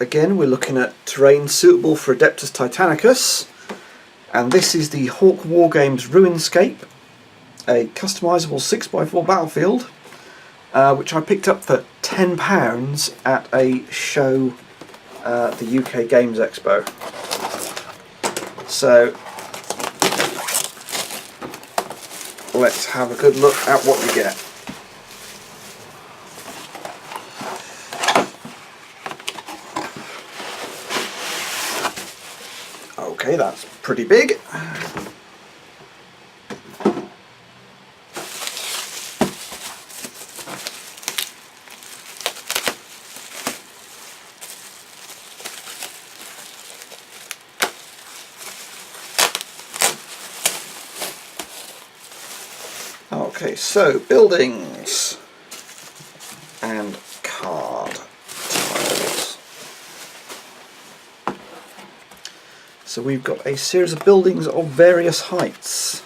again we're looking at terrain suitable for Adeptus Titanicus, and this is the Hawk Wargames Ruinscape, a customisable 6x4 battlefield, which I picked up for £10 at a show, the UK Games Expo. So let's have a good look at what we get. Okay, that's pretty big. Okay, so buildings and card tiles. So we've got a series of buildings of various heights.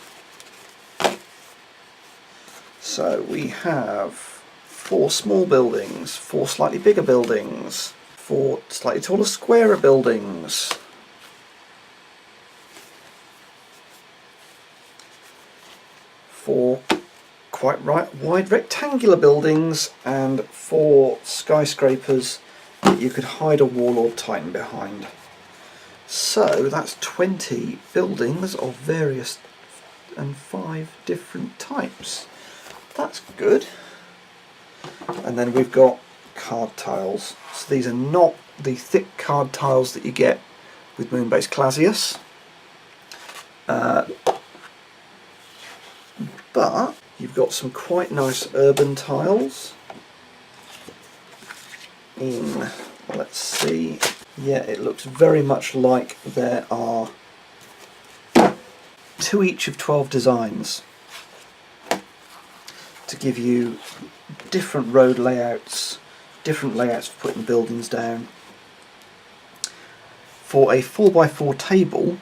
So we have 4 small buildings, 4 slightly bigger buildings, 4 slightly taller squarer buildings, 4 quite wide rectangular buildings, and 4 skyscrapers that you could hide a Warlord Titan behind. So that's 20 buildings of various and 5 different types. That's good. And then we've got card tiles. So these are not the thick card tiles that you get with Moonbase Classius, but you've got some quite nice urban tiles in, let's see, yeah, it looks very much like there are 2 each of 12 designs to give you different road layouts, different layouts for putting buildings down. For a 4x4 table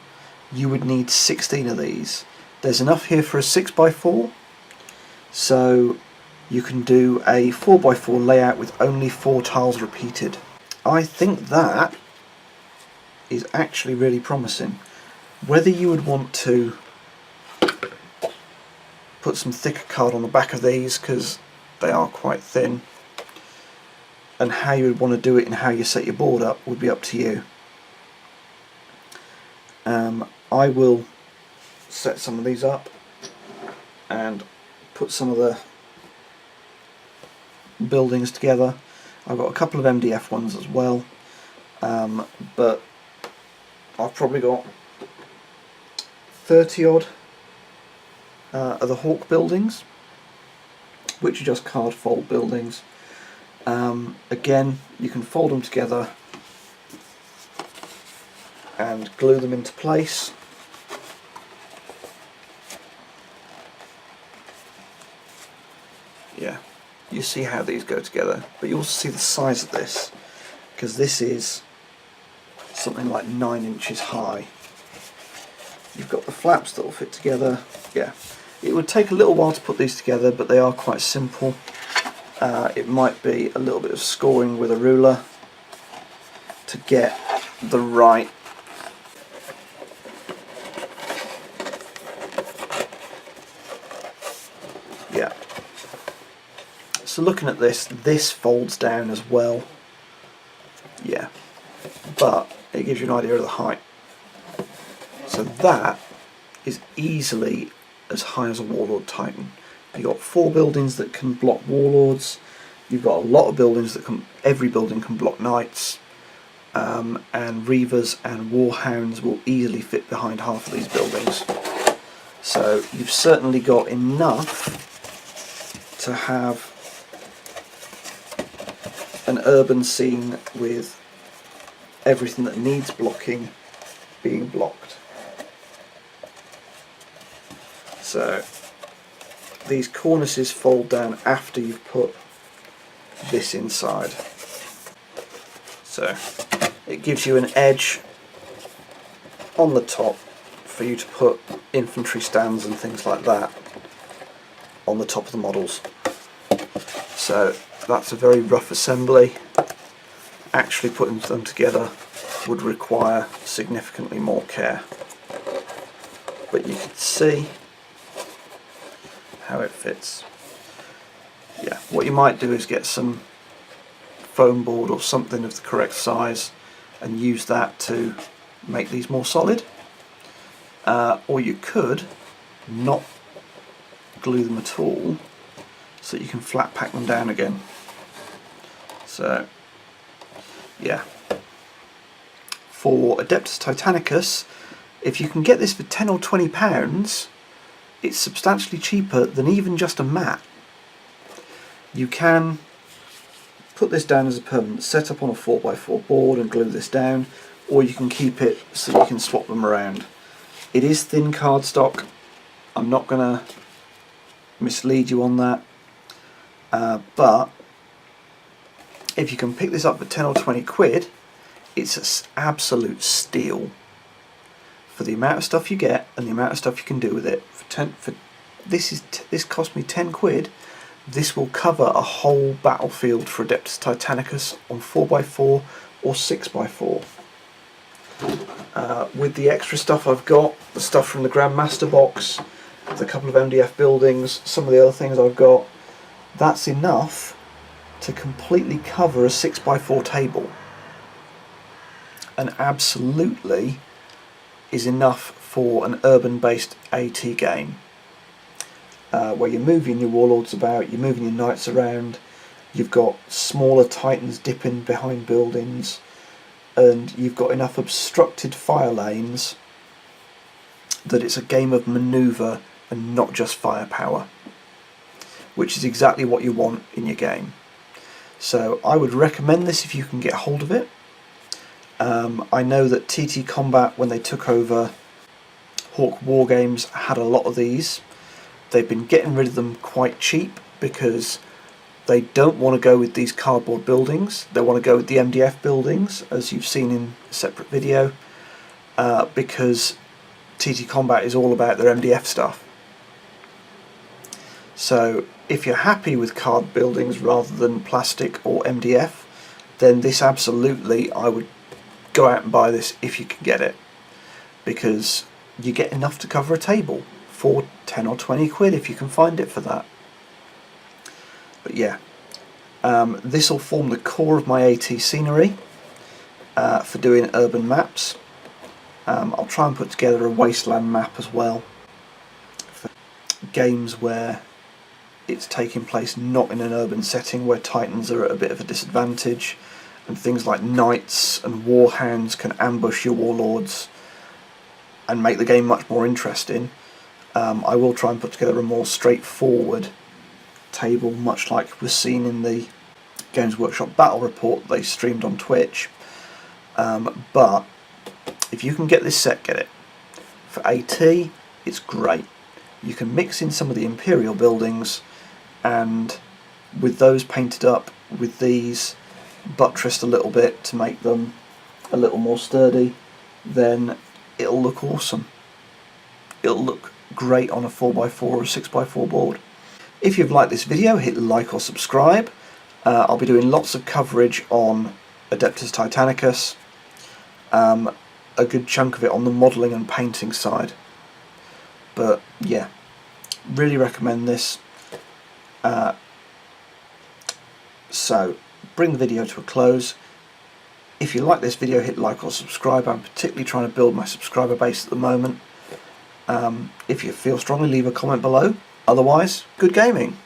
you would need 16 of these. There's enough here for a 6x4, so you can do a 4x4 layout with only 4 tiles repeated. I think that is actually really promising. Whether you would want to put some thicker card on the back of these, because they are quite thin, and how you would want to do it and how you set your board up would be up to you. I will set some of these up and put some of the buildings together. I've got a couple of MDF ones as well, but I've probably got 30 odd of the Hawk buildings, which are just card fold buildings. Again, you can fold them together and glue them into place. Yeah, you see how these go together, but you also see the size of this, because this is something like 9 inches high. You've got the flaps that will fit together. Yeah, it would take a little while to put these together, but they are quite simple. It might be a little bit of scoring with a ruler to get the right So looking at this folds down as well, yeah, but it gives you an idea of the height. So that is easily as high as a Warlord Titan. You've got 4 buildings that can block Warlords, you've got a lot of buildings that can, every building can block Knights, and Reavers and Warhounds will easily fit behind half of these buildings. So you've certainly got enough to have an urban scene with everything that needs blocking being blocked. So these cornices fold down after you've put this inside. So it gives you an edge on the top for you to put infantry stands and things like that on the top of the models. So that's a very rough assembly, actually putting them together would require significantly more care. But you can see how it fits. Yeah, what you might do is get some foam board or something of the correct size and use that to make these more solid. Or you could not glue them at all, so that you can flat pack them down again. So yeah, for Adeptus Titanicus, if you can get this for £10 or £20, it's substantially cheaper than even just a mat. You can put this down as a permanent setup on a 4x4 board and glue this down, or you can keep it so you can swap them around. It is thin cardstock. I'm not going to mislead you on that, but if you can pick this up for 10 or 20 quid, it's an absolute steal for the amount of stuff you get and the amount of stuff you can do with it. This cost me 10 quid. This will cover a whole battlefield for Adeptus Titanicus on 4x4 or 6x4. With the extra stuff I've got, the stuff from the Grandmaster box, the couple of MDF buildings, some of the other things I've got, that's enough to completely cover a 6x4 table, and absolutely is enough for an urban based AT game, where you're moving your warlords about, you're moving your knights around, you've got smaller titans dipping behind buildings, and you've got enough obstructed fire lanes that it's a game of manoeuvre and not just firepower, which is exactly what you want in your game. So I would recommend this if you can get hold of it. I know that TT Combat, when they took over Hawk Wargames, had a lot of these. They've been getting rid of them quite cheap because they don't want to go with these cardboard buildings. They want to go with the MDF buildings, as you've seen in a separate video, because TT Combat is all about their MDF stuff. So if you're happy with card buildings rather than plastic or MDF, then this absolutely, I would go out and buy this if you can get it, because you get enough to cover a table for 10 or 20 quid if you can find it for that. But yeah, this will form the core of my AT scenery for doing urban maps. I'll try and put together a Wasteland Map as well, for games where it's taking place not in an urban setting, where titans are at a bit of a disadvantage, and things like knights and warhounds can ambush your warlords and make the game much more interesting. I will try and put together a more straightforward table, much like was seen in the Games Workshop Battle Report they streamed on Twitch. But if you can get this set, get it. For AT, it's great. You can mix in some of the Imperial buildings, and with those painted up, with these buttressed a little bit to make them a little more sturdy, then it'll look awesome. It'll look great on a 4x4 or a 6x4 board. If you've liked this video, hit like or subscribe. I'll be doing lots of coverage on Adeptus Titanicus, a good chunk of it on the modelling and painting side. But yeah, really recommend this. So bring the video to a close. If you like this video, hit like or subscribe. I'm particularly trying to build my subscriber base at the moment. If you feel strongly, leave a comment below. Otherwise, good gaming.